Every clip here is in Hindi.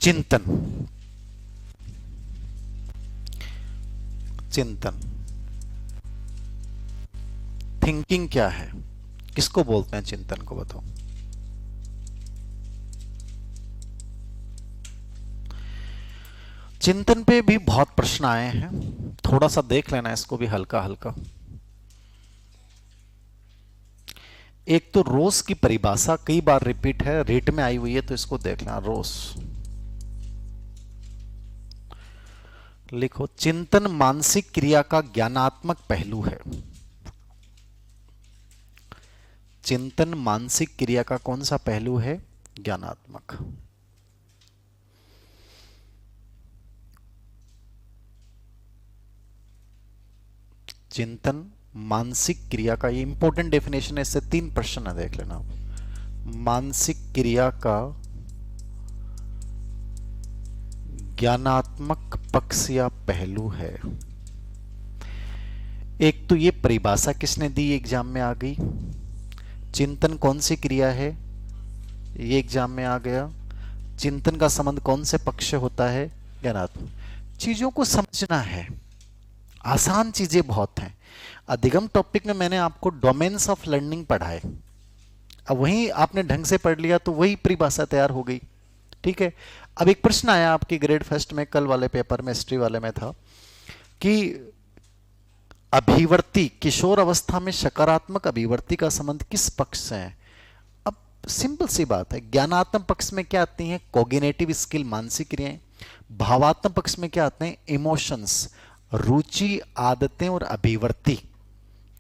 चिंतन, चिंतन, थिंकिंग क्या है, किसको बोलते हैं चिंतन को, बताओ। चिंतन पे भी बहुत प्रश्न आए हैं, थोड़ा सा देख लेना इसको भी हल्का हल्का। एक तो रोज की परिभाषा कई बार रिपीट है, रेट में आई हुई है, तो इसको देख लेना। रोज लिखो, चिंतन मानसिक क्रिया का ज्ञानात्मक पहलू है। चिंतन मानसिक क्रिया का कौन सा पहलू है? ज्ञानात्मक। चिंतन मानसिक क्रिया का, ये इंपॉर्टेंट डेफिनेशन है, इससे 3 प्रश्न है, देख लेना आप। मानसिक क्रिया का ज्ञानात्मक पक्ष या पहलू है। एक तो ये परिभाषा किसने दी, एग्जाम में आ गई। चिंतन कौन सी क्रिया है, ये एग्जाम में आ गया। चिंतन का संबंध कौन से पक्ष से होता है? ज्ञानात्मक। चीजों को समझना है, आसान चीजें बहुत हैं। अधिगम टॉपिक में मैंने आपको डोमेन्स ऑफ लर्निंग पढ़ाए, अब वही आपने ढंग से पढ़ लिया तो वही परिभाषा तैयार हो गई। ठीक है। अब एक प्रश्न आया आपकी ग्रेड फर्स्ट में, कल वाले पेपर में, हिस्ट्री वाले में था कि अभिवर्ती, किशोर अवस्था में सकारात्मक अभिवर्ती का संबंध किस पक्ष से है? अब सिंपल सी बात है, ज्ञानात्मक पक्ष में क्या आती हैं? कोग्निटिव स्किल, मानसिक क्रियाएं। भावात्मक पक्ष में क्या आते हैं? इमोशंस, रुचि, आदतें और अभिवर्ती।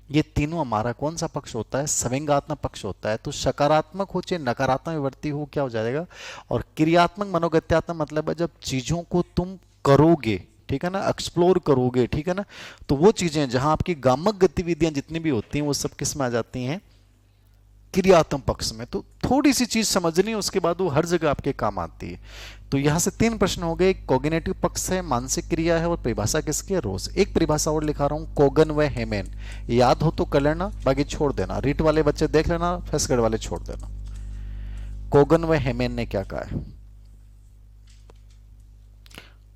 ये तीनों हमारा कौन सा पक्ष होता है? संवेगात्मक पक्ष होता है। तो सकारात्मक हो चाहे नकारात्मक अभिवर्ती हो, क्या हो जाएगा? और क्रियात्मक मनोगत्यात्मक मतलब है जब चीजों को तुम करोगे, ठीक है ना, एक्सप्लोर करोगे, ठीक है ना, तो वो चीजें जहां आपकी गामक गतिविधियां जितनी भी होती हैं वो सब किस में आ जाती हैं? क्रियात्मक पक्ष में। तो थोड़ी सी चीज समझनी है, उसके बाद वो हर जगह आपके काम आती है। तो यहां से 3 प्रश्न हो गए, कोग्निटिव पक्ष है, मानसिक क्रिया है, और परिभाषा किसकी है? रोज। एक परिभाषा और लिखा रहा हूं, कोगन व हेमेन। याद हो तो कर लेना, बाकी छोड़ देना। रीट वाले बच्चे देख लेना, फेसगढ़ वाले छोड़ देना। कोगन व हेमेन ने क्या कहा है?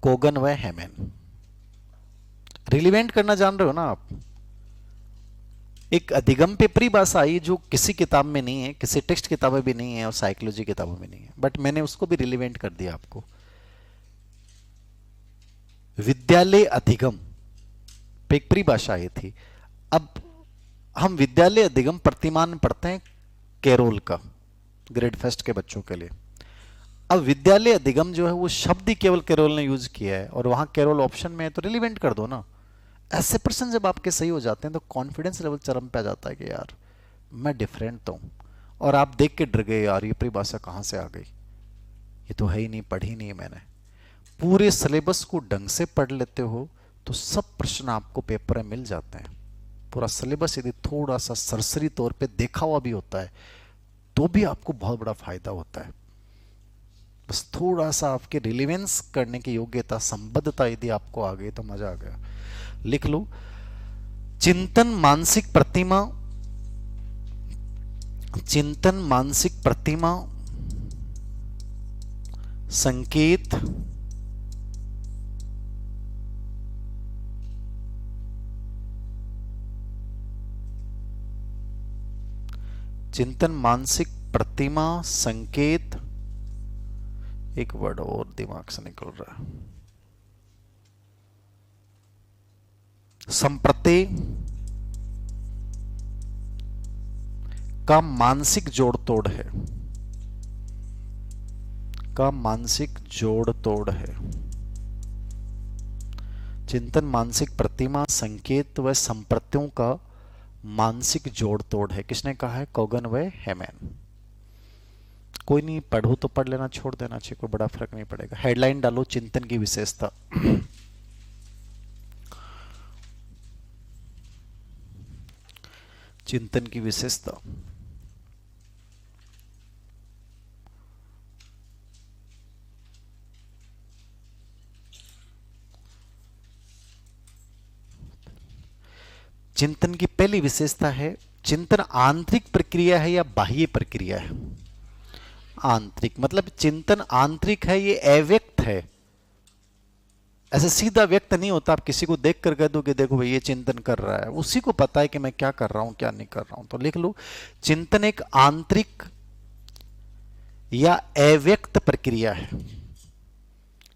कोगन व हेमेन रिलीवेंट करना जान रहे हो ना आप? एक अधिगम पे परिभाषा आई जो किसी किताब में नहीं है, किसी टेक्स्ट किताब में भी नहीं है, और साइकोलॉजी किताबों में नहीं है, बट मैंने उसको भी रिलीवेंट कर दिया आपको। विद्यालय अधिगम पे एक परिभाषा आई थी। अब हम विद्यालय अधिगम प्रतिमान पढ़ते हैं कैरोल का, ग्रेड फर्स्ट के बच्चों के लिए। अब विद्यालय अधिगम जो है वो शब्द ही केवल कैरोल ने यूज किया है, और वहां कैरोल ऑप्शन में है, तो रिलीवेंट कर दो ना। ऐसे प्रश्न जब आपके सही हो जाते हैं तो कॉन्फिडेंस लेवल चरम पे आ जाता है कि यार मैं डिफरेंट तो हूं। और आप देख के डर गए, यार ये परिभाषा कहां से आ गई, ये तो है ही नहीं, पढ़ी नहीं है मैंने। पूरे सिलेबस को ढंग से पढ़ लेते हो तो सब प्रश्न आपको पेपर में मिल जाते हैं। पूरा सिलेबस यदि थोड़ा सा सरसरी तौर पे देखा हुआ भी होता है तो भी आपको बहुत बड़ा फायदा होता है। बस थोड़ा सा आपके रिलेवेंस करने की योग्यता, संबद्धता यदि आपको आ गई तो मजा आ गया। लिख लो, चिंतन मानसिक प्रतिमा, चिंतन मानसिक प्रतिमा, संकेत, चिंतन मानसिक प्रतिमा, संकेत, एक वर्ड और दिमाग से निकल रहा है, संप्रति का मानसिक जोड़ तोड़ है, का मानसिक जोड़ तोड़ है। चिंतन मानसिक प्रतिमा, संकेत व संप्रत्यों का मानसिक जोड़ तोड़ है। किसने कहा है? कोगन व हेमैन। कोई नहीं, पढ़ो तो पढ़ लेना, छोड़ देना चाहिए, कोई बड़ा फर्क नहीं पड़ेगा। हेडलाइन डालो, चिंतन की विशेषता। चिंतन की विशेषता, चिंतन की पहली विशेषता है, चिंतन आंतरिक प्रक्रिया है या बाह्य प्रक्रिया है? आंतरिक, मतलब चिंतन आंतरिक है, ये अव्यक्त है, ऐसे सीधा व्यक्त नहीं होता। आप किसी को देख कर कह दो कि देखो भाई ये चिंतन कर रहा है, उसी को पता है कि मैं क्या कर रहा हूं क्या नहीं कर रहा हूं। तो लिख लो, चिंतन एक आंतरिक या अव्यक्त प्रक्रिया है।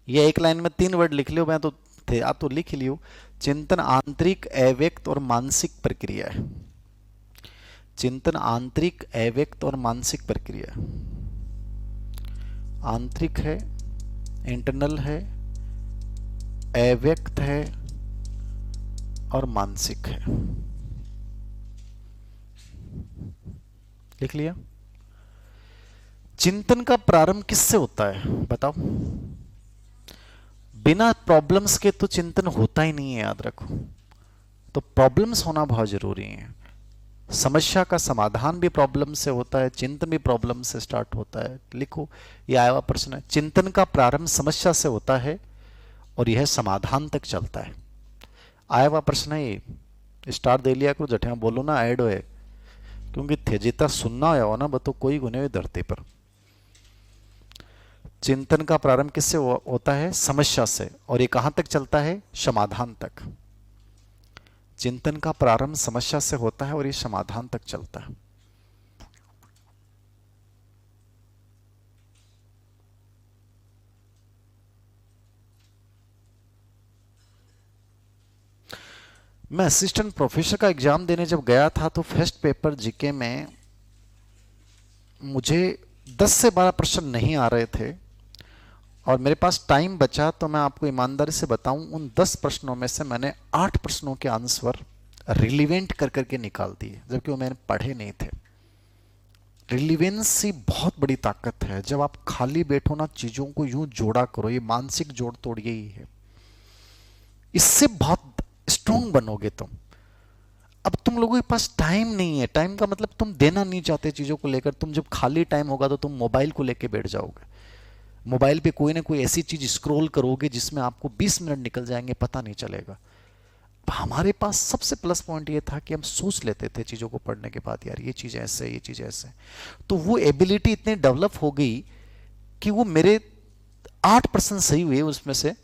ये एक लाइन में 3 वर्ड लिख लियो, मैं तो थे, आप तो लिख लियो। चिंतन आंतरिक, अव्यक्त और मानसिक प्रक्रिया है। चिंतन आंतरिक, अव्यक्त और मानसिक प्रक्रिया। आंतरिक है, इंटरनल है, अव्यक्त है और मानसिक है। लिख लिया। चिंतन का प्रारंभ किससे होता है बताओ? बिना प्रॉब्लम्स के तो चिंतन होता ही नहीं है, याद रखो। तो प्रॉब्लम्स होना बहुत जरूरी है। समस्या का समाधान भी प्रॉब्लम से होता है, चिंतन भी प्रॉब्लम से स्टार्ट होता है। लिखो, ये आया हुआ प्रश्न है। चिंतन का प्रारंभ समस्या से होता है और यह समाधान तक चलता है। आया हुआ प्रश्न है ये। स्टार दे लिया करो, जठिया बोलो ना ऐड होए, क्योंकि थे जितना सुनना हो ना बतो कोई गुने हुए धरती पर। चिंतन का प्रारंभ किससे होता है? समस्या से, और ये कहां तक चलता है? समाधान तक। चिंतन का प्रारंभ समस्या से होता है और ये समाधान तक चलता है। मैं असिस्टेंट प्रोफेसर का एग्जाम देने जब गया था तो फर्स्ट पेपर जीके में मुझे 10 से 12 प्रश्न नहीं आ रहे थे और मेरे पास टाइम बचा, तो मैं आपको ईमानदारी से बताऊं, उन 10 प्रश्नों में से मैंने 8 प्रश्नों के आंसर रिलीवेंट कर करके निकाल दिए, जबकि वो मैंने पढ़े नहीं थे। रिलीवेंसी बहुत बड़ी ताकत है। जब आप खाली बैठो ना, चीजों को यूं जोड़ा करो, ये मानसिक जोड़ तोड़ यही है। इससे बहुत स्ट्रोंग बनोगे तुम। अब तुम लोगों के पास टाइम नहीं है। टाइम का मतलब तुम देना नहीं चाहते चीजों को लेकर। तुम जब खाली टाइम होगा तो तुम मोबाइल को लेकर बैठ जाओगे। मोबाइल पे कोई ना कोई ऐसी चीज स्क्रॉल करोगे जिसमें आपको 20 मिनट निकल जाएंगे, पता नहीं चलेगा। हमारे पास सबसे प्लस पॉइंट ये था कि हम सोच लेते थे चीजों को पढ़ने के बाद, यार ये चीज ऐसे, ये चीज ऐसे। तो वो एबिलिटी इतनी डेवलप हो गई कि वो मेरे 8% सही हुए उसमें से,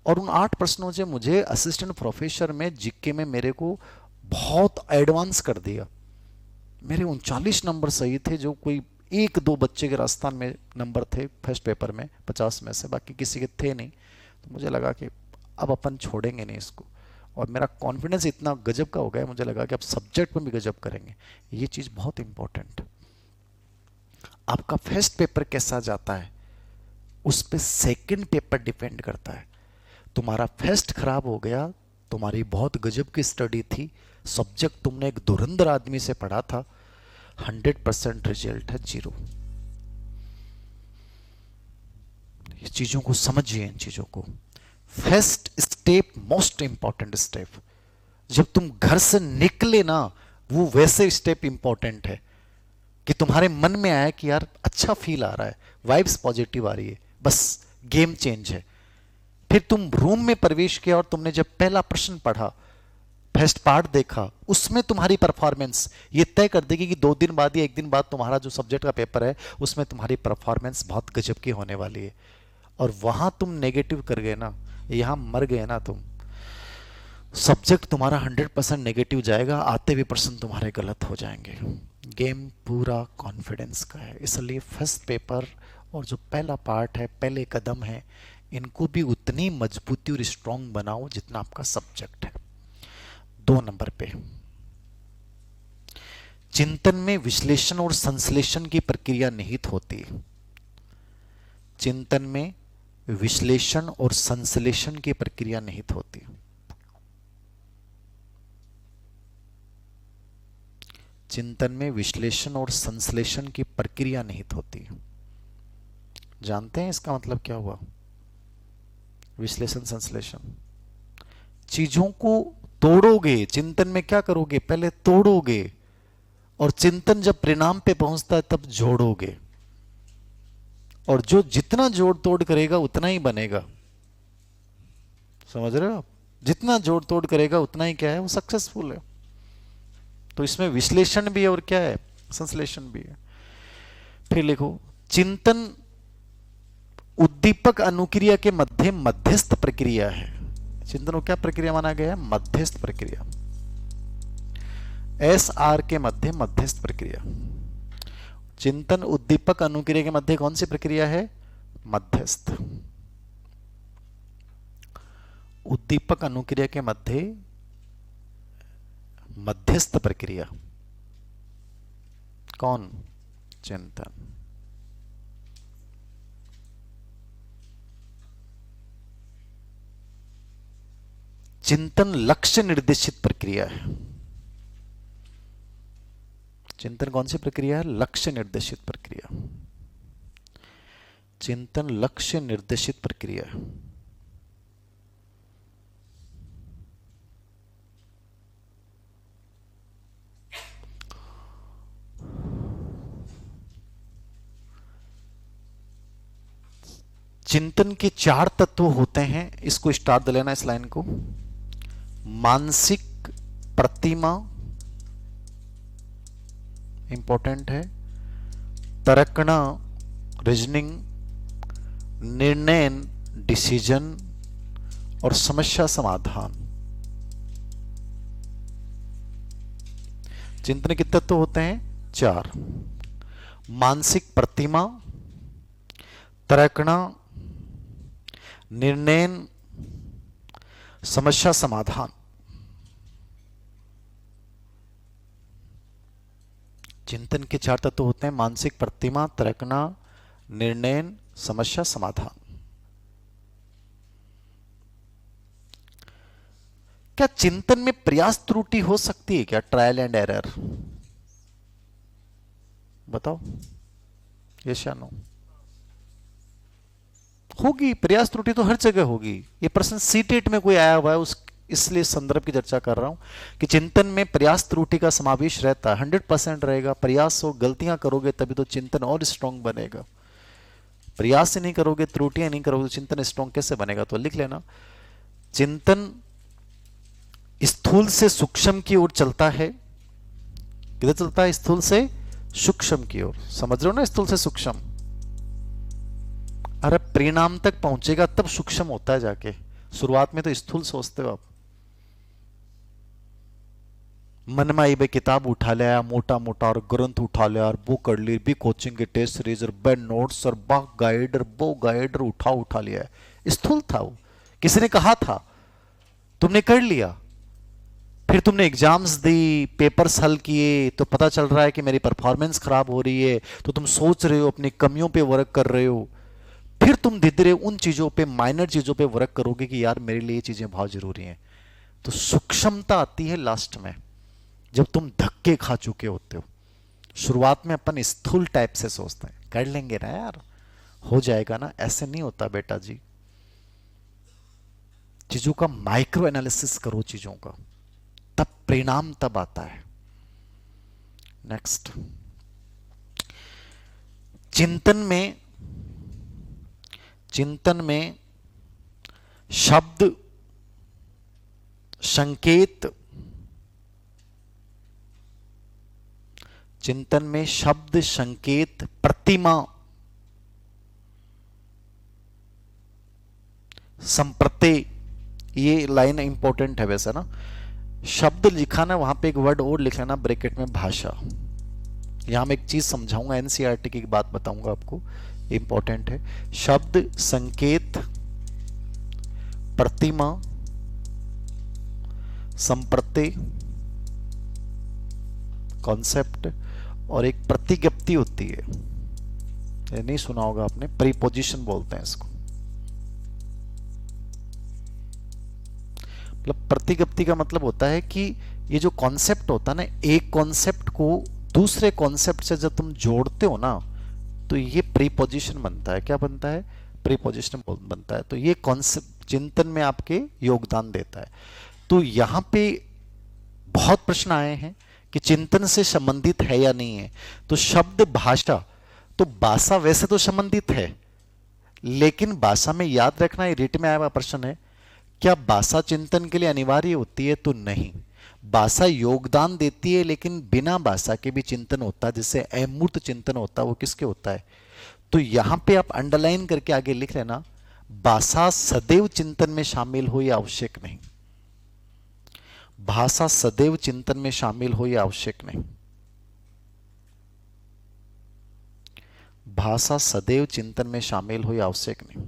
और उन 8 प्रश्नों से मुझे असिस्टेंट प्रोफेसर में जीके में मेरे को बहुत एडवांस कर दिया। मेरे 39 नंबर सही थे, जो कोई 1-2 बच्चे के राजस्थान में नंबर थे फर्स्ट पेपर में 50 में से, बाकी किसी के थे नहीं। तो मुझे लगा कि अब अपन छोड़ेंगे नहीं इसको, और मेरा कॉन्फिडेंस इतना गजब का हो गया, मुझे लगा कि अब सब्जेक्ट में भी गजब करेंगे। ये चीज़ बहुत इंपॉर्टेंट। आपका फर्स्ट पेपर कैसा जाता है उस पर सेकेंड पेपर डिपेंड करता है। तुम्हारा फर्स्ट खराब हो गया, तुम्हारी बहुत गजब की स्टडी थी, सब्जेक्ट तुमने एक धुरंधर आदमी से पढ़ा था, 100% रिजल्ट है 0। ये चीजों को समझिए, इन चीजों को। First step most important step. जब तुम घर से निकले ना, वो वैसे स्टेप इंपॉर्टेंट है कि तुम्हारे मन में आया कि यार अच्छा फील आ रहा है, वाइब्स पॉजिटिव आ रही है, बस गेम चेंज है। फिर तुम रूम में प्रवेश किया और तुमने जब पहला प्रश्न पढ़ा, फर्स्ट पार्ट देखा, उसमें तुम्हारी परफॉर्मेंस ये तय कर देगी कि 2 दिन बाद या 1 दिन बाद तुम्हारा जो सब्जेक्ट का पेपर है उसमें तुम्हारी परफॉर्मेंस बहुत गजब की होने वाली है। और वहां तुम नेगेटिव कर गए ना, यहां मर गए ना तुम, सब्जेक्ट तुम्हारा 100% नेगेटिव जाएगा, आते हुए प्रश्न तुम्हारे गलत हो जाएंगे। गेम पूरा कॉन्फिडेंस का है। इसलिए फर्स्ट पेपर और जो पहला पार्ट है, पहले कदम है, इनको भी उतनी मजबूती और स्ट्रांग बनाओ जितना आपका सब्जेक्ट है। 2 नंबर पे, चिंतन में विश्लेषण और संश्लेषण की प्रक्रिया निहित होती है। चिंतन में विश्लेषण और संश्लेषण की प्रक्रिया निहित होती है। चिंतन में विश्लेषण और संश्लेषण की प्रक्रिया निहित होती है। जानते हैं इसका मतलब क्या हुआ? विश्लेषण संश्लेषण, चीजों को तोड़ोगे। चिंतन में क्या करोगे? पहले तोड़ोगे, और चिंतन जब परिणाम पे पहुंचता है तब जोड़ोगे। और जो जितना जोड़ तोड़ करेगा उतना ही बनेगा। समझ रहे हो आप? जितना जोड़ तोड़ करेगा उतना ही क्या है, वो सक्सेसफुल है। तो इसमें विश्लेषण भी है और क्या है, संश्लेषण भी है। फिर लिखो, चिंतन उद्दीपक अनुक्रिया के मध्य मध्यस्थ प्रक्रिया है। चिंतन को क्या प्रक्रिया माना गया है? मध्यस्थ प्रक्रिया। एस आर के मध्य मध्यस्थ प्रक्रिया। चिंतन उद्दीपक अनुक्रिया के मध्य कौन सी प्रक्रिया है? मध्यस्थ। उद्दीपक अनुक्रिया के मध्य मध्यस्थ प्रक्रिया कौन? चिंतन। चिंतन लक्ष्य निर्देशित प्रक्रिया है। चिंतन कौन सी प्रक्रिया है? लक्ष्य निर्देशित प्रक्रिया। चिंतन लक्ष्य निर्देशित प्रक्रिया है। चिंतन के 4 तत्व होते हैं। इसको स्टार्ट दे लेना, इस लाइन को। मानसिक प्रतिमा इंपॉर्टेंट है, तर्कणा रीजनिंग, निर्णय डिसीजन, और समस्या समाधान। चिंतन के तत्व होते हैं 4। मानसिक प्रतिमा, तर्कणा, निर्णय, समस्या समाधान। चिंतन के 4 तत्व होते हैं मानसिक प्रतिमा, तर्कणा, निर्णय, समस्या समाधान। क्या चिंतन में प्रयास त्रुटि हो सकती है क्या? ट्रायल एंड एरर, बताओ, यस या नो? होगी। प्रयास त्रुटि तो हर जगह होगी। ये प्रश्न सीटेट में कोई आया हुआ है, उस इसलिए संदर्भ की चर्चा कर रहा हूं कि चिंतन में प्रयास त्रुटि का समावेश रहता है। 100% रहेगा। प्रयास हो, गलतियां करोगे तभी तो चिंतन और स्ट्रांग बनेगा। प्रयास ही नहीं करोगे, त्रुटियां नहीं करोगे तो चिंतन स्ट्रांग कैसे बनेगा? तो लिख लेना, चिंतन स्थूल से सूक्ष्म की ओर चलता है। किधर चलता है? स्थूल से सूक्ष्म की ओर। समझ रहे हो ना? स्थूल से सूक्ष्म। अरे परिणाम तक पहुंचेगा तब सूक्ष्म होता है जाके। शुरुआत में तो स्थूल सोचते हो आप। मन में आई भाई किताब उठा लिया मोटा मोटा, और ग्रंथ उठा लिया, और बुक कर ली, भी कोचिंग के टेस्ट सीरीज और बेड नोट्स और बा गाइड और बो गाइड और उठा लिया। स्थूल था वो। किसी ने कहा था, तुमने कर लिया। फिर तुमने एग्जाम्स दी, पेपर्स हल किए, तो पता चल रहा है कि मेरी परफॉर्मेंस खराब हो रही है, तो तुम सोच रहे हो, अपनी कमियों पे वर्क कर रहे हो। फिर तुम धीरे धीरे उन चीजों पे, माइनर चीजों पे वर्क करोगे कि यार मेरे लिए ये चीजें बहुत जरूरी हैं। तो सूक्ष्मता आती है लास्ट में, जब तुम धक्के खा चुके होते हो। शुरुआत में अपन स्थूल टाइप से सोचते हैं, कर लेंगे ना यार, हो जाएगा ना। ऐसे नहीं होता बेटा जी। चीजों का माइक्रो एनालिसिस करो चीजों का, तब परिणाम तब आता है। नेक्स्ट, चिंतन में शब्द, संकेत, चिंतन में शब्द, संकेत, प्रतिमा, संप्रत्यय, ये लाइन इंपॉर्टेंट है वैसे ना। शब्द लिखा ना, वहां पे एक वर्ड और लिख लेना ब्रैकेट में, भाषा। यहां मैं एक चीज समझाऊंगा, एनसीईआरटी की बात बताऊंगा आपको, इंपॉर्टेंट है। शब्द, संकेत, प्रतिमा, संप्रत्यय, कॉन्सेप्ट, और एक प्रतिज्ञप्ति होती है। ये नहीं सुना होगा आपने, प्रीपोजिशन बोलते हैं इसको। मतलब प्रतिज्ञप्ति का मतलब होता है कि ये जो कॉन्सेप्ट होता है ना, एक कॉन्सेप्ट को दूसरे कॉन्सेप्ट से जब तुम जोड़ते हो ना, तो ये प्रीपोजिशन बनता है। क्या बनता है? प्रीपोजिशन बनता है। तो ये कॉन्सेप्ट चिंतन में आपके योगदान देता है। तो यहां पे बहुत प्रश्न आए हैं कि चिंतन से संबंधित है या नहीं है। तो शब्द, भाषा, तो भाषा वैसे तो संबंधित है, लेकिन भाषा में याद रखना, ये रिट में आया हुआ प्रश्न है, क्या भाषा चिंतन के लिए अनिवार्य होती है? तो नहीं। भाषा योगदान देती है, लेकिन बिना भाषा के भी चिंतन होता है। जिससे अमूर्त चिंतन होता है, वो किसके होता है? तो यहां पे आप अंडरलाइन करके आगे लिख लेना, भाषा सदैव चिंतन में शामिल हो यह आवश्यक नहीं। भाषा सदैव चिंतन में शामिल हो यह आवश्यक नहीं। भाषा सदैव चिंतन में शामिल हो यह आवश्यक नहीं।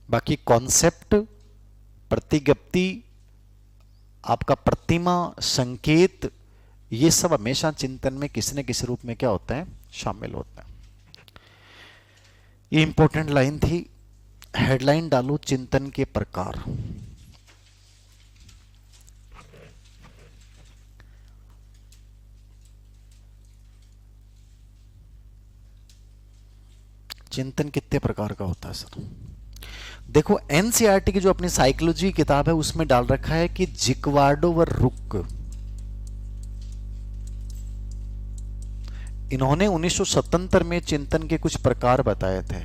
बाकी कॉन्सेप्ट, प्रतिज्ञप्ति, आपका प्रतिमा, संकेत, ये सब हमेशा चिंतन में किसी न किसी रूप में क्या होता है, शामिल होता है। ये इंपॉर्टेंट लाइन थी। हेडलाइन डालो, चिंतन के प्रकार। चिंतन कितने प्रकार का होता है सर? देखो एनसीईआरटी की जो अपनी साइकोलॉजी किताब है उसमें डाल रखा है कि जिक्वार्डो व रुक, इन्होंने 1977 में चिंतन के कुछ प्रकार बताए थे।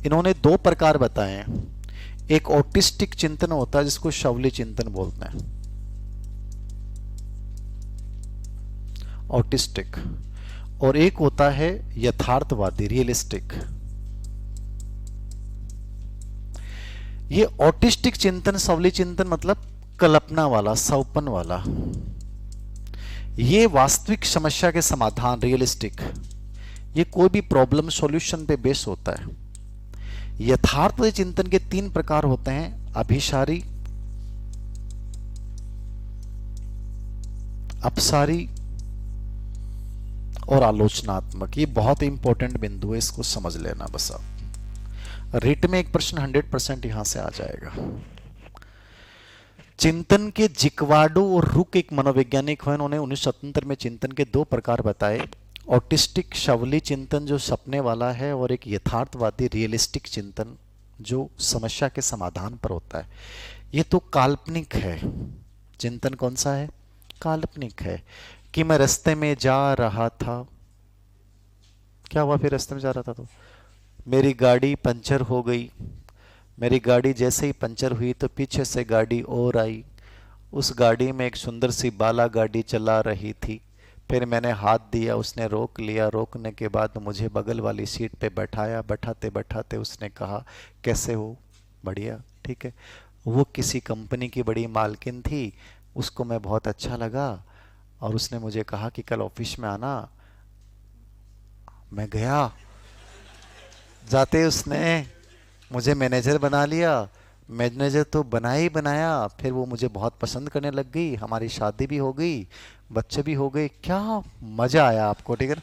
इन्होंने 2 प्रकार बताए हैं। एक ऑटिस्टिक चिंतन होता है जिसको शवली चिंतन बोलते हैं, ऑटिस्टिक, और एक होता है यथार्थवादी, रियलिस्टिक। ये ऑटिस्टिक चिंतन, शवली चिंतन मतलब कल्पना वाला, सौपन वाला। ये वास्तविक समस्या के समाधान, रियलिस्टिक, ये कोई भी प्रॉब्लम सॉल्यूशन पे बेस होता है। यथार्थवादी चिंतन के 3 प्रकार होते हैं, अभिसारी, अपसारी और आलोचनात्मक। ये बहुत इंपॉर्टेंट बिंदु है, इसको समझ लेना बस आप। रिट में एक प्रश्न 100% यहां से आ जाएगा। चिंतन के जिक्वार्डो और रुक एक मनोवैज्ञानिक हैं, उन्होंने 1977 में चिंतन के 2 प्रकार बताए। ऑटिस्टिक शवली चिंतन जो सपने वाला है, और एक यथार्थवादी रियलिस्टिक चिंतन जो समस्या के समाधान पर होता है। ये तो काल्पनिक है। चिंतन कौन सा है? काल्पनिक है। कि मैं रास्ते में जा रहा था, क्या हुआ फिर रास्ते में जा रहा था तो मेरी गाड़ी पंचर हो गई। मेरी गाड़ी जैसे ही पंचर हुई तो पीछे से गाड़ी और आई। उस गाड़ी में एक सुंदर सी बाला गाड़ी चला रही थी। फिर मैंने हाथ दिया, उसने रोक लिया। रोकने के बाद मुझे बगल वाली सीट पे बैठाया। बैठाते बैठाते उसने कहा, कैसे हो? बढ़िया, ठीक है। वो किसी कंपनी की बड़ी मालकिन थी, उसको मैं बहुत अच्छा लगा और उसने मुझे कहा कि कल ऑफिस में आना। मैं गया, जाते उसने मुझे मैनेजर बना लिया। मैनेजर तो बना ही बनाया, फिर वो मुझे बहुत पसंद करने लग गई। हमारी शादी भी हो गई, बच्चे भी हो गए। क्या मजा आया आपको, ठीक है।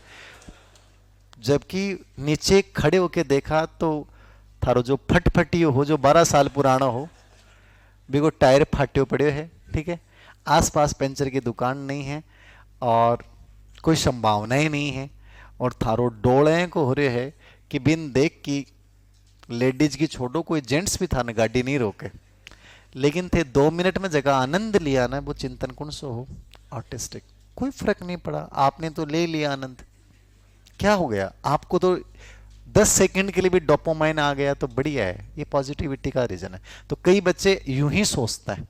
जबकि नीचे खड़े होके देखा तो थारो जो फटफटी हो, जो 12 साल पुराना हो, बिगो टायर फाटे पड़े है, ठीक है। आसपास पंचर की दुकान नहीं है और कोई संभावना ही नहीं है। और थारो डोले को हो रहे है कि बिन देख की लेडीज की छोड़ो, कोई जेंट्स भी था ना, गाड़ी नहीं रोके, लेकिन थे 2 मिनट में जगह आनंद लिया ना, वो चिंतन कौन सो हो? ऑटिस्टिक। कोई फर्क नहीं पड़ा, आपने तो ले लिया आनंद। क्या हो गया आपको? तो 10 सेकंड के लिए भी डोपामाइन आ गया तो बढ़िया है। ये पॉजिटिविटी का रीजन है। तो कई बच्चे यूं ही सोचते हैं,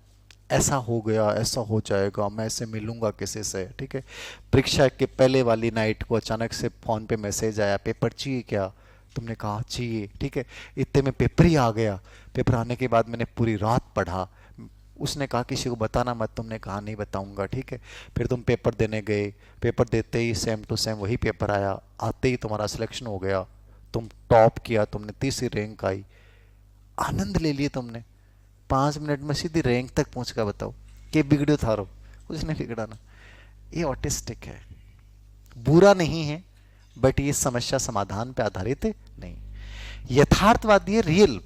ऐसा हो गया, ऐसा हो जाएगा, मैं ऐसे मिलूंगा किसी से, ठीक है। परीक्षा के पहले वाली नाइट को अचानक से फोन पे मैसेज आया, पेपर चाहिए क्या? तुमने कहा चाहिए, ठीक है। इतने में पेपर ही आ गया। पेपर आने के बाद मैंने पूरी रात पढ़ा। उसने कहा किसी को बताना मत, तुमने कहा नहीं बताऊंगा, ठीक है। फिर तुम पेपर देने गए, पेपर देते ही सेम टू सेम वही पेपर आया। आते ही तुम्हारा सिलेक्शन हो गया, तुम टॉप किया, तुमने 3री रैंक आई। आनंद ले लिए तुमने। 5 मिनट में सीधी रैंक तक पहुंच कर बताओ कि बिगड़ो थारो? कुछ नहीं बिगड़ा ना। ये ऑटिस्टिक है, बुरा नहीं है, बट ये समस्या समाधान पे आधारित नहीं। यथार्थवादी है, रियल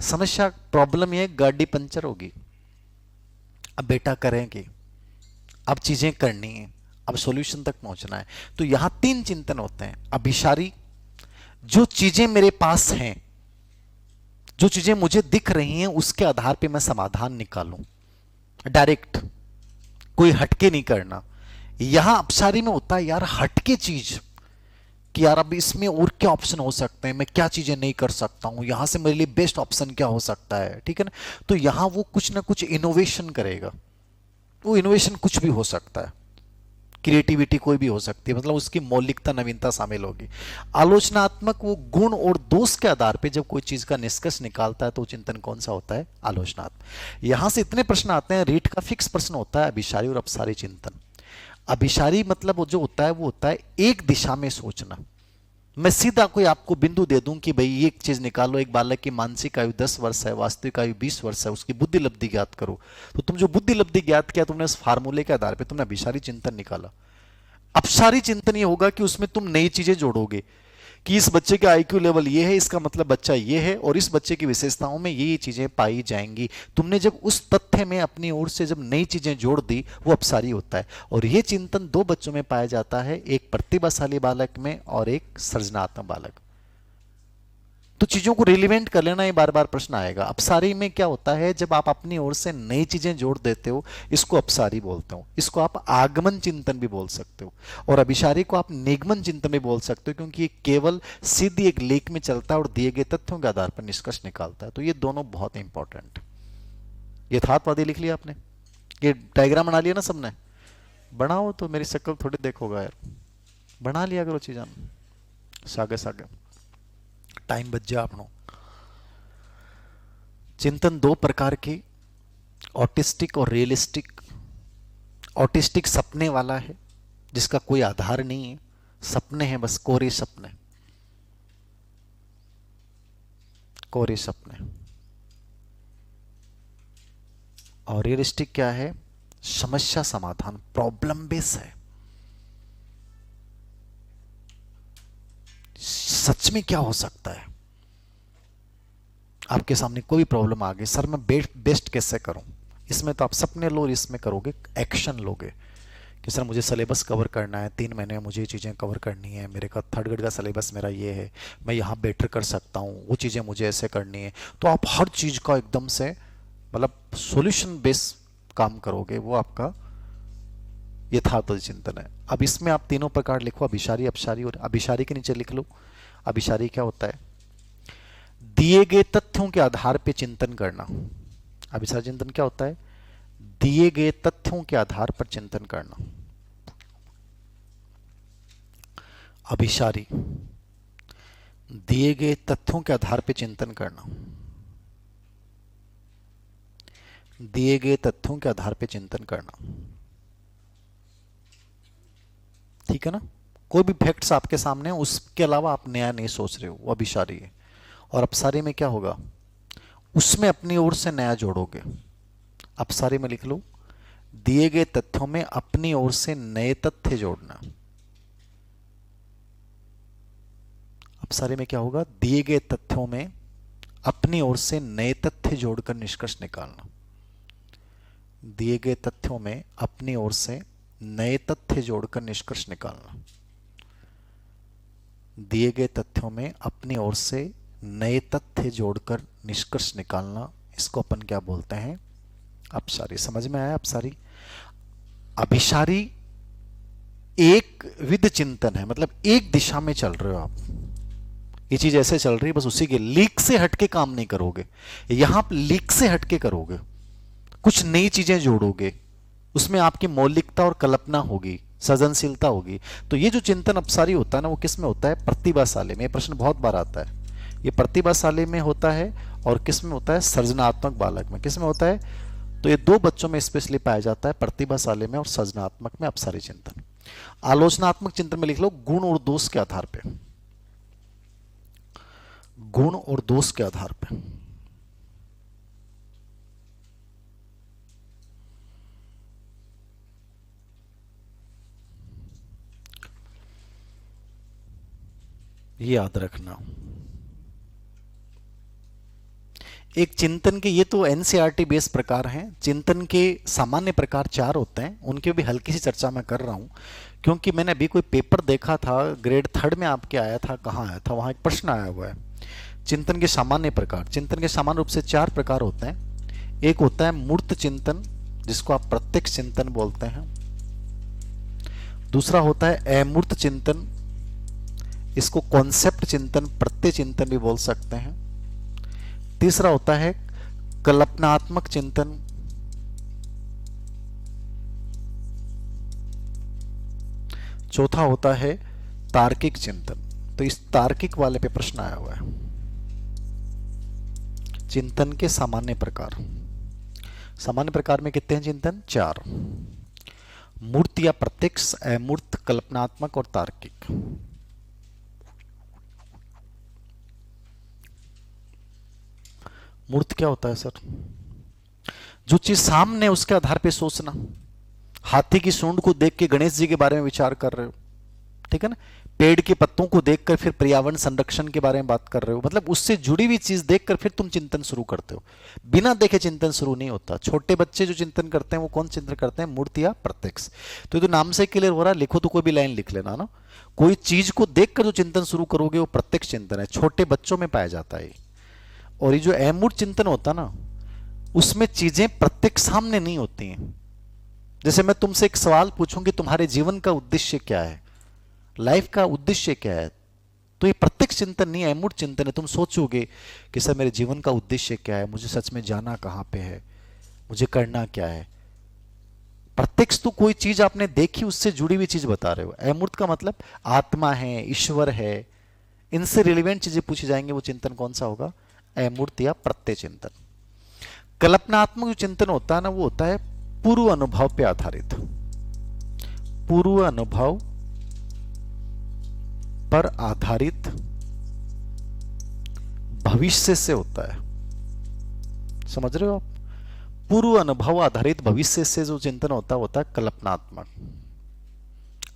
समस्या, प्रॉब्लम ये गाड़ी पंचर होगी, अब बेटा करेंगे, अब चीजें करनी है, अब सॉल्यूशन तक पहुंचना है। तो यहां 3 चिंतन होते हैं। अभिसारी, जो चीजें मेरे पास हैं, जो चीजें मुझे दिख रही हैं, उसके आधार पे मैं समाधान निकालूं, डायरेक्ट, कोई हटके नहीं करना। यहां अपसारी में होता है यार हटके चीज, कि यार अब इसमें और क्या ऑप्शन हो सकते हैं, मैं क्या चीजें नहीं कर सकता हूं, यहां से मेरे लिए बेस्ट ऑप्शन क्या हो सकता है, ठीक है ना। तो यहां वो कुछ ना कुछ इनोवेशन करेगा। वो इनोवेशन कुछ भी हो सकता है, क्रिएटिविटी कोई भी हो सकती है, मतलब उसकी मौलिकता नवीनता शामिल होगी। आलोचनात्मक वो गुण और दोष के आधार पे जब कोई चीज का निष्कर्ष निकालता है तो चिंतन कौन सा होता है, आलोचनात्मक। यहां से इतने प्रश्न आते हैं, रीट का फिक्स प्रश्न होता है अभिसारी और अपसारी चिंतन। अभिसारी मतलब वो जो होता है वो होता है एक दिशा में सोचना। मैं सीधा कोई आपको बिंदु दे दूं कि भाई ये एक चीज निकालो, एक बालक की मानसिक आयु 10 वर्ष है, वास्तविक आयु 20 वर्ष है, उसकी बुद्धि लब्धि ज्ञात करो। तो तुम जो बुद्धि लब्धि ज्ञात किया तुमने उस फार्मूले के आधार पे तुमने अभिसारी चिंतन निकाला। अपसारी चिंतन ये होगा कि उसमें तुम नई चीजें जोड़ोगे कि इस बच्चे का आईक्यू लेवल ये है, इसका मतलब बच्चा ये है, और इस बच्चे की विशेषताओं में ये चीजें पाई जाएंगी। तुमने जब उस तथ्य में अपनी ओर से जब नई चीजें जोड़ दी वो अपसारी होता है। और ये चिंतन दो बच्चों में पाया जाता है, एक प्रतिभाशाली बालक में और एक सृजनात्मक बालक। तो चीजों को रिलेवेंट कर लेना, ये बार बार प्रश्न आएगा। अपसारी में क्या होता है, जब आप अपनी ओर से नई चीजें जोड़ देते हो, इसको अपसारी बोलते हो। इसको आप आगमन चिंतन भी बोल सकते हो, और अभिसारी को आप निगमन चिंतन भी बोल सकते हो, क्योंकि ये केवल सीधी एक लेख में चलता है और दिए गए तथ्यों के आधार पर निष्कर्ष निकालता है। तो ये दोनों बहुत इंपॉर्टेंट। यथार्थवादी लिख लिया आपने, ये डायग्राम बना लिया ना सबने, बनाओ तो मेरी शक्ल थोड़ी देखोगा यार, बना लिया करो चीज़, सागे सागे टाइम बच जा अपनो। चिंतन दो प्रकार के, ऑटिस्टिक और रियलिस्टिक। ऑटिस्टिक सपने वाला है जिसका कोई आधार नहीं है, सपने हैं बस, कोरे सपने, कोरे सपने। और रियलिस्टिक क्या है, समस्या समाधान, प्रॉब्लम बेस है। सच में क्या हो सकता है, आपके सामने कोई प्रॉब्लम आ गई, सर मैं बेस्ट कैसे करूं। इसमें तो आप सपने लो और इसमें करोगे एक्शन लोगे कि सर मुझे सिलेबस कवर करना है, 3 महीने में मुझे ये चीज़ें कवर करनी है, मेरे का 3rd ग्रेड का सिलेबस मेरा ये है, मैं यहाँ बेटर कर सकता हूँ, वो चीज़ें मुझे ऐसे करनी है। तो आप हर चीज़ का एकदम से मतलब सॉल्यूशन बेस काम करोगे, वो आपका यथार्थ चिंतन है। अब इसमें आप तीनों प्रकार लिखो, अभिसारी, अपसारी और अभिसारी के नीचे लिख लो। अभिसारी क्या होता है, दिए गए तथ्यों के आधार पर चिंतन करना। अभिसारी चिंतन क्या होता है, दिए गए तथ्यों के आधार पर चिंतन करना। अभिसारी, दिए गए तथ्यों के आधार पर चिंतन करना, दिए गए तथ्यों के आधार पर चिंतन करना, ठीक है ना। कोई भी फैक्ट्स आपके सामने, उसके अलावा आप नया नहीं सोच रहे हो, वो अभिसारी है। और अपसारी में क्या होगा, उसमें अपनी ओर से नया जोड़ोगे। अपसारी में लिख लो, दिए गए तथ्यों में अपनी ओर से नए तथ्य जोड़ना। अपसारी में क्या होगा, दिए गए तथ्यों में अपनी ओर से नए तथ्य जोड़कर निष्कर्ष निकालना। दिए गए तथ्यों में अपनी ओर से नए तथ्य जोड़कर निष्कर्ष निकालना। दिए गए तथ्यों में अपनी ओर से नए तथ्य जोड़कर निष्कर्ष निकालना, इसको अपन क्या बोलते हैं, अपसारी। समझ में आया अपसारी। अभिसारी एक विध चिंतन है, मतलब एक दिशा में चल रहे हो आप, ये चीज ऐसे चल रही है बस उसी के, लीक से हटके काम नहीं करोगे। यहां लीक से हटके करोगे, कुछ नई चीजें जोड़ोगे, उसमें आपकी मौलिकता और कल्पना होगी, सृजनशीलता होगी। तो ये जो चिंतन अपसारी होता है ना, वो किस में होता है, प्रतिभाशाली में। प्रश्न बहुत बार आता है, ये प्रतिभाशाली में होता है और किस में होता है, सृजनात्मक बालक में। किस में होता है, तो ये दो बच्चों में स्पेशली पाया जाता है, प्रतिभाशाली में और सृजनात्मक में अपसारी चिंतन। आलोचनात्मक चिंतन में लिख लो, गुण और दोष के आधार पे, गुण और दोष के आधार पे। ये याद रखना। एक चिंतन के, ये तो एनसीईआरटी बेस प्रकार हैं, चिंतन के सामान्य प्रकार 4 होते हैं, उनके भी हल्की सी चर्चा मैं कर रहा हूं, क्योंकि मैंने अभी कोई पेपर देखा था, ग्रेड 3rd में आपके आया था, कहाँ आया था, वहां एक प्रश्न आया हुआ है, चिंतन के सामान्य प्रकार। चिंतन के सामान्य रूप से 4 प्रकार होते हैं। एक होता है मूर्त चिंतन, जिसको आप प्रत्यक्ष चिंतन बोलते हैं। दूसरा होता है अमूर्त चिंतन, इसको कॉन्सेप्ट चिंतन, प्रत्यय चिंतन भी बोल सकते हैं। तीसरा होता है कल्पनात्मक चिंतन। चौथा होता है तार्किक चिंतन। तो इस तार्किक वाले पे प्रश्न आया हुआ है। चिंतन के सामान्य प्रकार। सामान्य प्रकार में कितने हैं चिंतन? 4। मूर्त या प्रत्यक्ष, अमूर्त, कल्पनात्मक और तार्किक। मूर्त क्या होता है सर? जो चीज सामने उसके आधार पे सोचना। हाथी की सूंड को देख के गणेश जी के बारे में विचार कर रहे हो, ठीक है ना। पेड़ के पत्तों को देखकर फिर पर्यावरण संरक्षण के बारे में बात कर रहे हो, मतलब उससे जुड़ी हुई चीज देखकर फिर तुम चिंतन शुरू करते हो। बिना देखे चिंतन शुरू नहीं होता। छोटे बच्चे जो चिंतन करते हैं वो कौन चिंतन करते हैं? मूर्त या प्रत्यक्ष। तो ये तो नाम से क्लियर हो रहा है, लिखो तो कोई भी लाइन लिख लेना ना। कोई चीज को देखकर जो चिंतन शुरू करोगे वो प्रत्यक्ष चिंतन है, छोटे बच्चों में पाया जाता है। और ये जो अमूर्त चिंतन होता ना, उसमें चीजें प्रत्यक्ष सामने नहीं होती हैं। जैसे मैं तुमसे एक सवाल पूछूं कि तुम्हारे जीवन का उद्देश्य क्या है, लाइफ का उद्देश्य क्या है, तो ये प्रत्यक्ष चिंतन नहीं है, अमूर्त चिंतन है। तुम सोचोगे कि सर मेरे जीवन का उद्देश्य क्या है, मुझे सच में जाना कहां पे है, मुझे करना क्या है। प्रत्यक्ष तो कोई चीज आपने देखी, उससे जुड़ी हुई चीज बता रहे हो। अमूर्त का मतलब आत्मा है, ईश्वर है, इनसे रिलेवेंट चीजें पूछी जाएंगे, वो चिंतन कौन सा होगा? अमूर्त या प्रत्यय चिंतन। कल्पनात्मक जो चिंतन होता है ना, वो होता है पूर्व अनुभव पे आधारित। पूर्व अनुभव पर आधारित भविष्य से होता है। समझ रहे हो आप? पूर्व अनुभव आधारित भविष्य से जो चिंतन होता है कल्पनात्मक।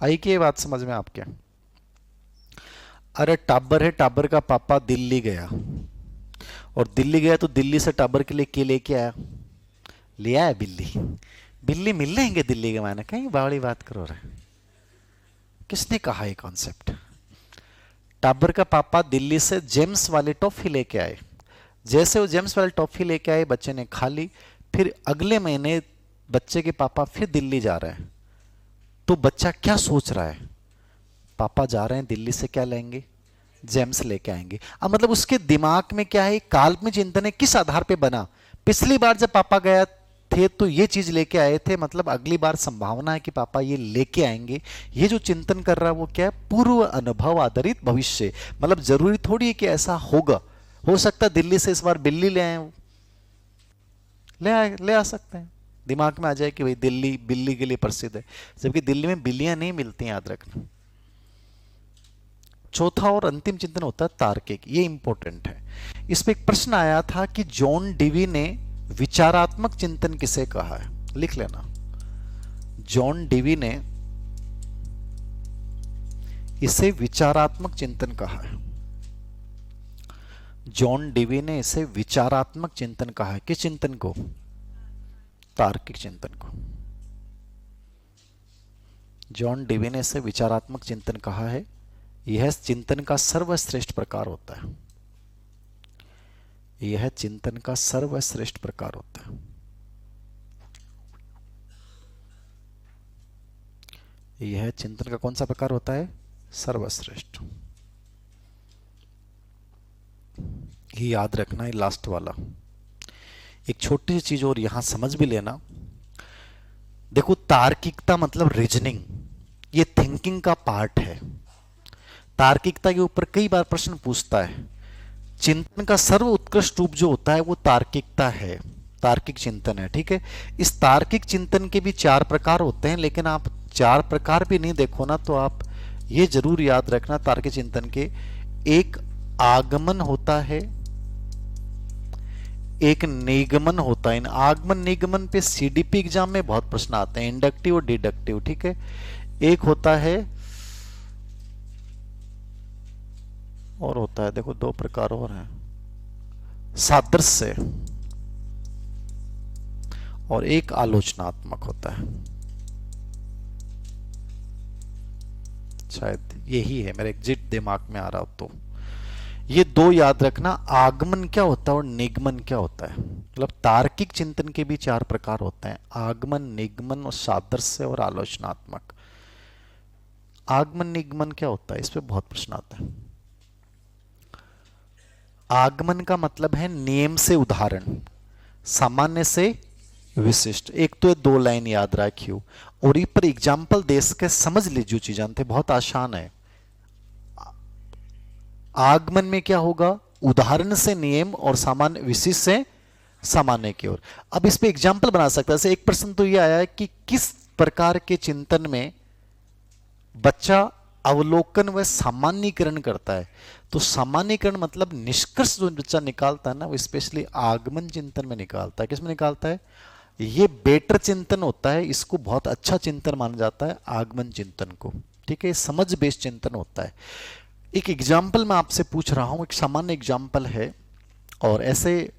आई कि ये बात समझ में आपके? अरे टाबर है, टाबर का पापा दिल्ली गया, और दिल्ली गया तो दिल्ली से टाबर के लिए लेके आया, ले आया बिल्ली। बिल्ली मिल लेंगे दिल्ली के मायने? कहीं बावड़ी बात करो रहे। किसने कहा ये कॉन्सेप्ट? टाबर का पापा दिल्ली से जेम्स वाली टॉफी लेके आए। जैसे वो जेम्स वाली टॉफी लेके आए, बच्चे ने खा ली। फिर अगले महीने बच्चे के पापा फिर दिल्ली जा रहे हैं। तो बच्चा क्या सोच रहा है? पापा जा रहे हैं दिल्ली से, क्या लेंगे? जेम्स लेके आएंगे। अब मतलब उसके दिमाग में क्या है? काल्पनिक चिंतन है। किस आधार पे बना? पिछली बार जब पापा गया थे तो ये चीज लेके आए थे, मतलब अगली बार संभावना है कि पापा ये लेके आएंगे। ये जो चिंतन कर रहा है वो क्या है? पूर्व अनुभव आधारित भविष्य। मतलब जरूरी थोड़ी है कि ऐसा होगा, हो सकता है दिल्ली से इस बार बिल्ली ले आए, ले आ सकते हैं। दिमाग में आ जाए कि भाई दिल्ली बिल्ली के लिए प्रसिद्ध है, जबकि दिल्ली में बिल्लियां नहीं मिलती, याद रखना। चौथा और अंतिम चिंतन होता है तार्किक। ये इंपॉर्टेंट है। इस पे एक प्रश्न आया था कि जॉन डीवी ने विचारात्मक चिंतन किसे कहा है? लिख लेना। जॉन डीवी ने इसे विचारात्मक चिंतन कहा है। जॉन डीवी ने इसे विचारात्मक चिंतन कहा है। किस चिंतन को? तार्किक चिंतन को। जॉन डीवी ने इसे विचारात्मक चिंतन कहा है। यह चिंतन का सर्वश्रेष्ठ प्रकार होता है। यह चिंतन का सर्वश्रेष्ठ प्रकार होता है। यह चिंतन का कौन सा प्रकार होता है? सर्वश्रेष्ठ। ये याद रखना है, लास्ट वाला। एक छोटी सी चीज और यहां समझ भी लेना। देखो, तार्किकता मतलब रीजनिंग, ये थिंकिंग का पार्ट है। तार्किकता के ऊपर कई बार प्रश्न पूछता है। चिंतन का सर्व उत्कृष्ट रूप जो होता है वो तार्किकता है, तार्किक चिंतन है, ठीक है। इस तार्किक चिंतन के भी 4 प्रकार होते हैं, लेकिन आप 4 प्रकार भी नहीं देखो ना तो आप ये जरूर याद रखना तार्किक चिंतन के, एक आगमन होता है, एक निगमन होता है। इन आगमन निगमन पे सीडीपी एग्जाम में बहुत प्रश्न आते हैं, इंडक्टिव और डिडक्टिव, ठीक है। एक होता है, और होता है, देखो 2 प्रकार और हैं, सादृश्य, और एक आलोचनात्मक होता है। शायद यही है, मेरे एग्जिट दिमाग में आ रहा हो तो। ये 2 याद रखना, आगमन क्या होता है और निगमन क्या होता है। मतलब तार्किक चिंतन के भी 4 प्रकार होते हैं, आगमन, निगमन और सादृश्य और आलोचनात्मक। आगमन निगमन क्या होता है, इस पे बहुत प्रश्न आता है। आगमन का मतलब है नियम से उदाहरण, सामान्य से विशिष्ट। एक तो ये दो लाइन याद रखियो और इस पर एग्जाम्पल दे सके समझ लीजिए चीज, जानते बहुत आसान है। आगमन में क्या होगा, उदाहरण से नियम और सामान्य विशिष्ट से सामान्य की ओर। अब इस पे एग्जाम्पल बना सकता है। जैसे एक प्रश्न तो ये आया है कि किस प्रकार के चिंतन में बच्चा अवलोकन व सामान्यीकरण करता है। तो सामान्यीकरण मतलब निष्कर्ष जो बच्चा निकालता है ना, वो स्पेशली आगमन चिंतन में निकालता है। किसमें निकालता है, ये बेटर चिंतन होता है, इसको बहुत अच्छा चिंतन माना जाता है आगमन चिंतन को। ठीक है, समझ बेस्ड चिंतन होता है। एक एग्जाम्पल मैं आपसे पूछ रहा हूं, एक सामान्य एग्जाम्पल है। और ऐसे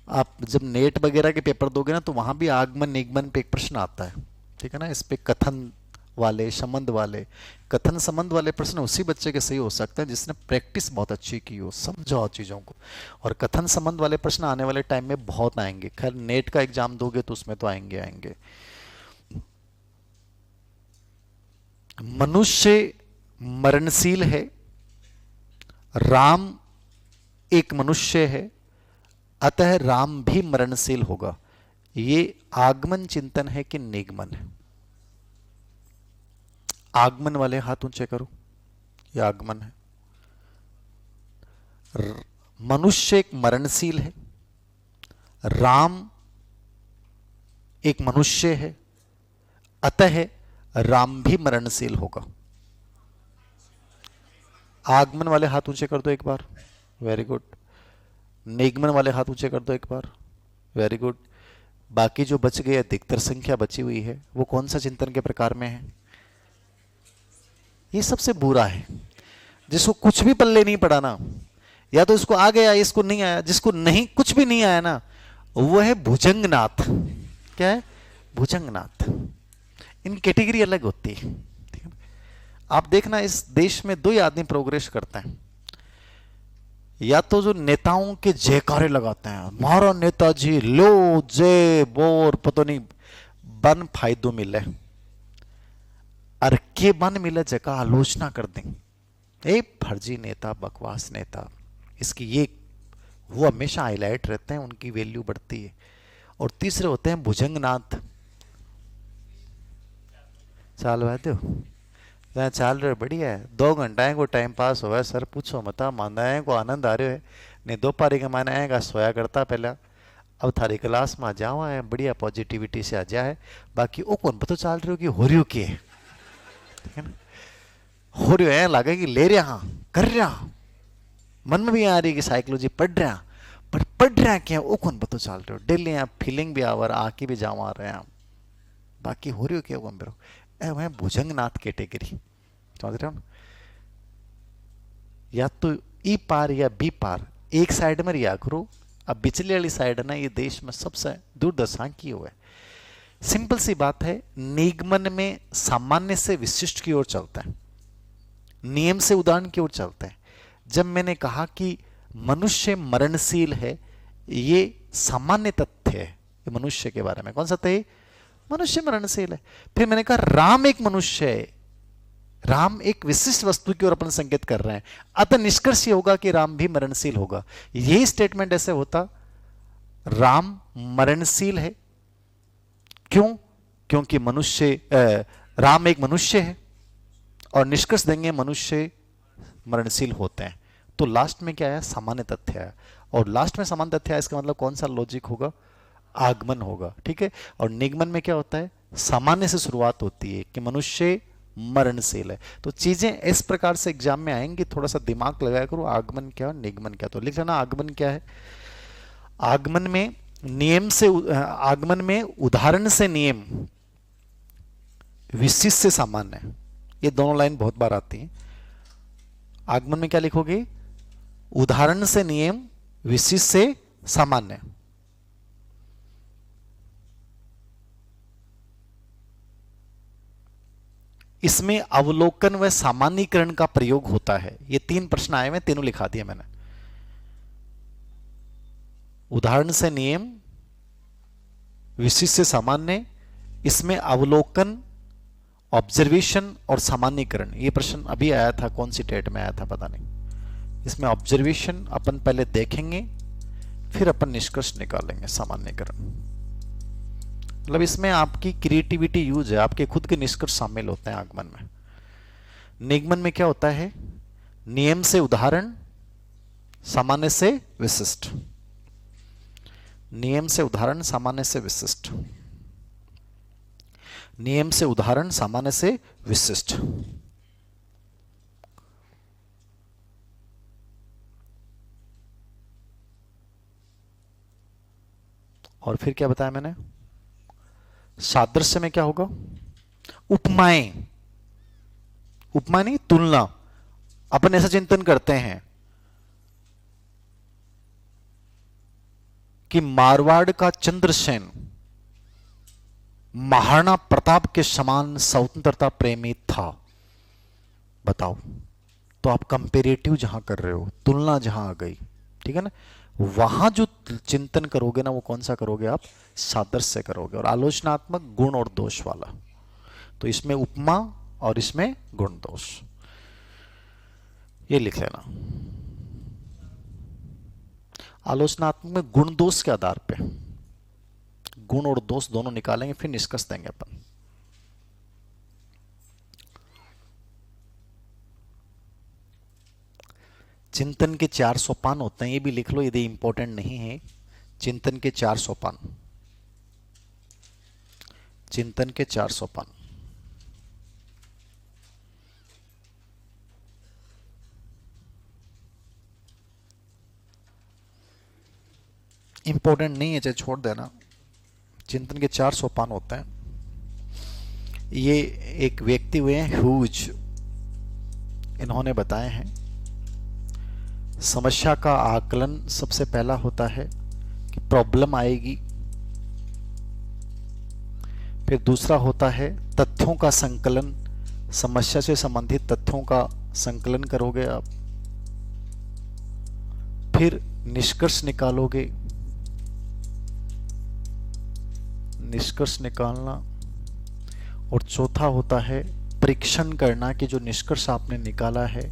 आप जब नेट वगैरह के पेपर दोगे ना, तो वहां भी आगमन निगमन पे एक प्रश्न आता है। ठीक है ना, इस पे कथन वाले संबंध वाले, कथन संबंध वाले प्रश्न उसी बच्चे के सही हो सकते हैं जिसने प्रैक्टिस बहुत अच्छी की हो, समझो चीजों को। और कथन संबंध वाले प्रश्न आने वाले टाइम में बहुत आएंगे। खैर नेट का एग्जाम दोगे तो उसमें तो आएंगे आएंगे। मनुष्य मरणशील है, राम एक मनुष्य है, अतः राम भी मरणशील होगा। ये आगमन चिंतन है कि निगमन है? आगमन वाले हाथ ऊंचे करो, ये आगमन है। मनुष्य एक मरणशील है, राम एक मनुष्य है, अतः राम भी मरणशील होगा। आगमन वाले हाथ ऊंचे कर दो एक बार, वेरी गुड। निगमन वाले हाथ ऊंचे कर दो एक बार, वेरी गुड। बाकी जो बच गए, अधिकतर संख्या बची हुई है, वो कौन सा चिंतन के प्रकार में है? ये सबसे बुरा है, जिसको कुछ भी पल्ले नहीं पड़ा ना, या तो इसको आ गया इसको नहीं आया। जिसको नहीं कुछ भी नहीं आया ना, वो है भुजंगनाथ। क्या है? भुजंगनाथ। इन कैटेगरी अलग होती है। ठीक है, आप देखना इस देश में दो ही आदमी प्रोग्रेस करते हैं। या तो जो नेताओं के जयकारे लगाते हैं, हमारा नेताजी लो जय बोर, पता नहीं बन फायदों मिले, और के बन मिले जगह आलोचना कर देंगे, ए फर्जी नेता, बकवास नेता, इसकी ये, वो हमेशा हाईलाइट रहते हैं, उनकी वैल्यू बढ़ती है। और तीसरे होते हैं भुजंगनाथ। चाल भाई दो चाल रहे बढ़िया है, 2 घंटा को टाइम पास हुआ है सर, पूछो मता माना है को आनंद आ रहे है। नहीं दोपहर के माना है सोया करता पहला, अब थारी क्लास में आ जाओ है, बढ़िया पॉजिटिविटी से आ जा है। बाकी वो कौन पता चल रही हो कि हो रही हो के, ठीक है ना, हो रही हो है लगे कि ले रहा कर रहा, मन में भी आ रही कि साइकोलॉजी पढ़ रहा, पर पढ़ रहा क्या वो कौन पता चल रहे हो। डेली आप फीलिंग भी आवर आके भी जाओ आ रहे हैं, बाकी हो रही हो क्या कौन बेरो वह भुजंगनाथ कैटेगरी, समझ रहे हो ना। या तो ई पार या बी पार, एक साइड में रिया करो। अब बिचली वाली साइड है ना, ये देश में सबसे दुर्दशा की हुआ है। सिंपल सी बात है, निगमन में सामान्य से विशिष्ट की ओर चलता है, नियम से उदाहरण की ओर चलता है। जब मैंने कहा कि मनुष्य मरणशील है, ये सामान्य तथ्य है, ये मनुष्य के बारे में कौन सा तथ्य? मनुष्य मरणशील है। फिर मैंने कहा राम एक मनुष्य है, राम एक विशिष्ट वस्तु की ओर अपन संकेत कर रहे हैं, अतः निष्कर्ष ये होगा कि राम भी मरणशील होगा। यही स्टेटमेंट ऐसे होता, राम मरणशील है, क्यों? क्योंकि मनुष्य राम एक मनुष्य है, और निष्कर्ष देंगे मनुष्य मरणशील होते हैं। तो लास्ट में क्या है? सामान्य तथ्य है, और लास्ट में सामान्य तथ्य है, इसका मतलब कौन सा लॉजिक होगा? आगमन होगा। ठीक है, और निगमन में क्या होता है? सामान्य से शुरुआत होती है कि मनुष्य मरणशील है। तो चीजें इस प्रकार से एग्जाम में आएंगी, थोड़ा सा दिमाग लगाया करो, आगमन क्या और निगमन क्या। तो लिख लेना आगमन क्या है। आगमन में नियम से, आगमन में उदाहरण से नियम, विशिष्ट से सामान्य, ये दोनों लाइन बहुत बार आती हैं। आगमन में क्या लिखोगे? उदाहरण से नियम, विशिष्ट से सामान्य। इसमें अवलोकन व सामान्यीकरण का प्रयोग होता है। ये 3 प्रश्न आए हुए, तीनों लिखा दिए मैंने। उदाहरण से नियम, विशिष्ट से सामान्य, इसमें अवलोकन ऑब्जर्वेशन और सामान्यीकरण, ये प्रश्न अभी आया था, कौन सी डेट में आया था पता नहीं। इसमें ऑब्जर्वेशन अपन पहले देखेंगे, फिर अपन निष्कर्ष निकालेंगे, सामान्यीकरण। मतलब इसमें आपकी क्रिएटिविटी यूज है, आपके खुद के निष्कर्ष शामिल होते हैं आगमन में। निगमन में क्या होता है? नियम से उदाहरण, सामान्य से विशिष्ट। नियम से उदाहरण, सामान्य से विशिष्ट। नियम से उदाहरण, सामान्य से विशिष्ट। और फिर क्या बताया मैंने? सादृश्य में क्या होगा? उपमाएं। उपमा नहीं, तुलना। अपन ऐसा चिंतन करते हैं कि मारवाड़ का चंद्रसेन महाराणा प्रताप के समान स्वतंत्रता प्रेमी था, बताओ। तो आप कंपेरेटिव जहां कर रहे हो, तुलना जहां आ गई, ठीक है ना, वहां जो चिंतन करोगे ना, वो कौन सा करोगे आप? सादृश्य करोगे। और आलोचनात्मक गुण और दोष वाला, तो इसमें उपमा और इसमें गुण दोष, ये लिख लेना। आलोचनात्मक में गुण दोष के आधार पे गुण और दोष दोनों निकालेंगे, फिर निष्कर्ष देंगे अपन। चिंतन के 4 सोपान होते हैं, ये भी लिख लो यदि इंपॉर्टेंट नहीं है। चिंतन के 4 सोपान, चिंतन के 4 सोपान। इंपॉर्टेंट नहीं है चाहे छोड़ देना। चिंतन के 4 सोपान होते हैं। ये एक व्यक्ति हुए हैं ह्यूज, इन्होंने बताए हैं। समस्या का आकलन सबसे पहला होता है कि प्रॉब्लम आएगी, फिर दूसरा होता है तथ्यों का संकलन, समस्या से संबंधित तथ्यों का संकलन करोगे आप, फिर निष्कर्ष निकालोगे, निष्कर्ष निकालना, और चौथा होता है परीक्षण करना कि जो निष्कर्ष आपने निकाला है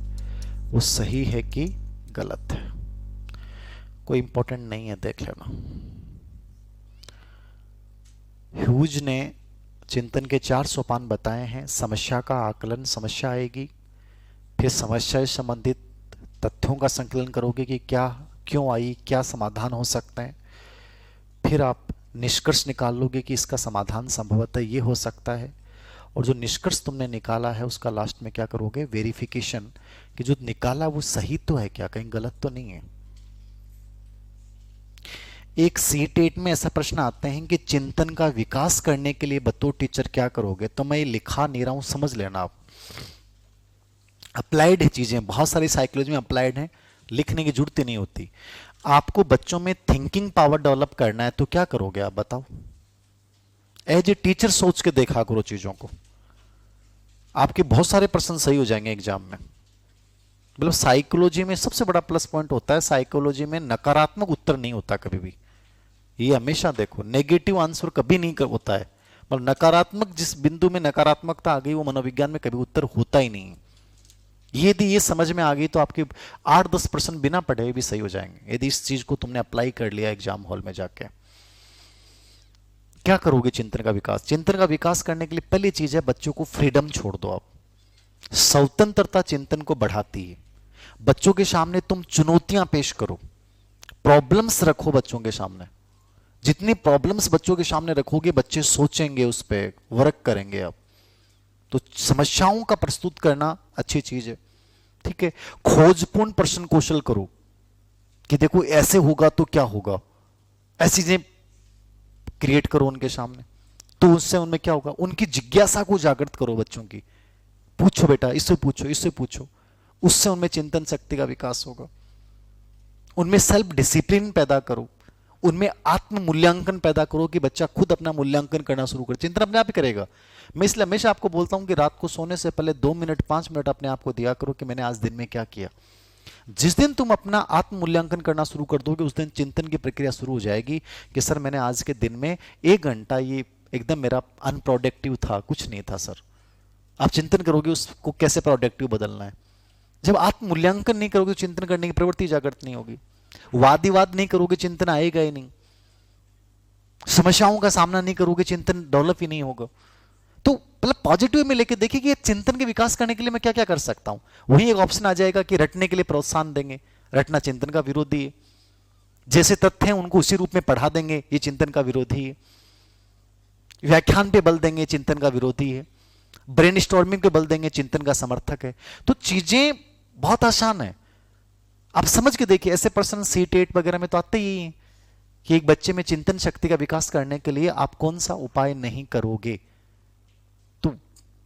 वो सही है कि गलत है। कोई इंपॉर्टेंट नहीं है, देख लेना। ह्यूज ने चिंतन के 4 सोपान बताए हैं। समस्या का आकलन, समस्या आएगी, फिर समस्या से संबंधित तथ्यों का संकलन करोगे कि क्या, क्यों आई, क्या समाधान हो सकते हैं, फिर आप निष्कर्ष निकाल लोगे कि इसका समाधान संभवतः ये हो सकता है, और जो निष्कर्ष तुमने निकाला है उसका लास्ट में क्या करोगे? वेरिफिकेशन, कि जो निकाला वो सही तो है क्या, कहीं गलत तो नहीं है। एक सीटेट में ऐसा प्रश्न आते हैं कि चिंतन का विकास करने के लिए बतौर टीचर क्या करोगे, तो मैं ये लिखा नहीं रहा हूं, समझ लेना आप। अप्लाइड है चीजें, बहुत सारी साइकोलॉजी में अप्लाइड है, लिखने की जरूरत ही नहीं होती। आपको बच्चों में थिंकिंग पावर डेवलप करना है तो क्या करोगे आप बताओ? एज ए टीचर सोच के देखा करो चीजों को, आपके बहुत सारे प्रश्न सही हो जाएंगे एग्जाम में। मतलब साइकोलॉजी में सबसे बड़ा प्लस पॉइंट होता है, साइकोलॉजी में नकारात्मक उत्तर नहीं होता कभी भी। ये हमेशा देखो, नेगेटिव आंसर कभी नहीं होता है। मतलब नकारात्मक, जिस बिंदु में नकारात्मकता आ गई वो मनोविज्ञान में कभी उत्तर होता ही नहीं। यदि ये समझ में आ गई तो आपके 8-10% बिना पढ़े भी सही हो जाएंगे, यदि इस चीज को तुमने अप्लाई कर लिया एग्जाम हॉल में जाके। क्या करोगे चिंतन का विकास? चिंतन का विकास करने के लिए पहली चीज है बच्चों को फ्रीडम छोड़ दो आप। स्वतंत्रता चिंतन को बढ़ाती है। बच्चों के सामने तुम चुनौतियां पेश करो, प्रॉब्लम्स रखो बच्चों के सामने। जितनी प्रॉब्लम्स बच्चों के सामने रखोगे बच्चे सोचेंगे, उस पर वर्क करेंगे। आप तो समस्याओं का प्रस्तुत करना अच्छी चीज है, ठीक है। खोजपूर्ण प्रश्न कौशल करो कि देखो ऐसे होगा तो क्या होगा, ऐसी चीजें क्रिएट करो उनके सामने, तो उससे उनमें क्या होगा, उनकी जिज्ञासा को जागृत करो बच्चों की। पूछो बेटा, इससे पूछो, इससे पूछो, उससे उनमें चिंतन शक्ति का विकास होगा। उनमें सेल्फ डिसिप्लिन पैदा करो, उनमें आत्म मूल्यांकन पैदा करो कि बच्चा खुद अपना मूल्यांकन करना शुरू करे। चिंतन अपने आप ही करेगा। मैं इसलिए हमेशा आपको बोलता हूं कि रात को सोने से पहले 2 मिनट 5 मिनट अपने आप को दिया करो कि मैंने आज दिन में क्या किया। जिस दिन तुम अपना आत्म मूल्यांकन करना शुरू कर दोगे उस दिन चिंतन की प्रक्रिया शुरू हो जाएगी कि सर मैंने आज के दिन में 1 घंटा ये एकदम मेरा अनप्रोडक्टिव था, कुछ नहीं था सर, आप चिंतन करोगे उसको कैसे प्रोडक्टिव बदलना है। जब आत्म मूल्यांकन नहीं करोगे तो चिंतन करने की प्रवृत्ति जागृत नहीं होगी। वाद विवाद नहीं करोगे चिंतन आएगा ही नहीं। समस्याओं का सामना नहीं करोगे चिंतन डेवलप ही नहीं होगा। तो मतलब पॉजिटिव में लेके देखिए कि चिंतन के विकास करने के लिए मैं क्या क्या कर सकता हूं। वही एक ऑप्शन आ जाएगा कि रटने के लिए प्रोत्साहन देंगे, रटना चिंतन का विरोधी है। जैसे तथ्य हैं उनको उसी रूप में पढ़ा देंगे, ये चिंतन का विरोधी है। व्याख्यान पे बल देंगे, चिंतन का विरोधी है। ब्रेनस्टॉर्मिंग पे बल देंगे, चिंतन का समर्थक है। तो चीजें बहुत आसान है, आप समझ के देखिए। ऐसे पर्सन सीटेट वगैरह में तो आते ही हैं कि एक बच्चे में चिंतन शक्ति का विकास करने के लिए आप कौन सा उपाय नहीं करोगे। तो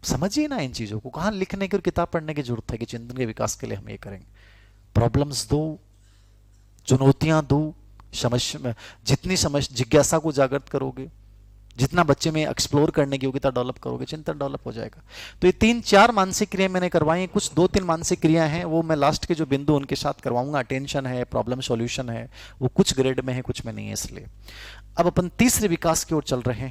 समझिए ना इन चीजों को, कहां लिखने की और किताब पढ़ने की जरूरत है कि चिंतन के विकास के लिए हम ये करेंगे। प्रॉब्लम्स दो, चुनौतियां दो, समस्या जितनी जिज्ञासा को जागृत करोगे, जितना बच्चे में एक्सप्लोर करने की योग्यता डेवलप करोगे, चिंतन डेवलप हो जाएगा। तो ये 3-4 मानसिक क्रियाएं मैंने करवाई हैं। कुछ 2-3 मानसिक क्रियाएं हैं, वो मैं लास्ट के जो बिंदु उनके साथ करवाऊंगा। अटेंशन है, प्रॉब्लम सॉल्यूशन है, वो कुछ ग्रेड में है, कुछ में नहीं है। इसलिए अब अपन तीसरे विकास की ओर चल रहे हैं।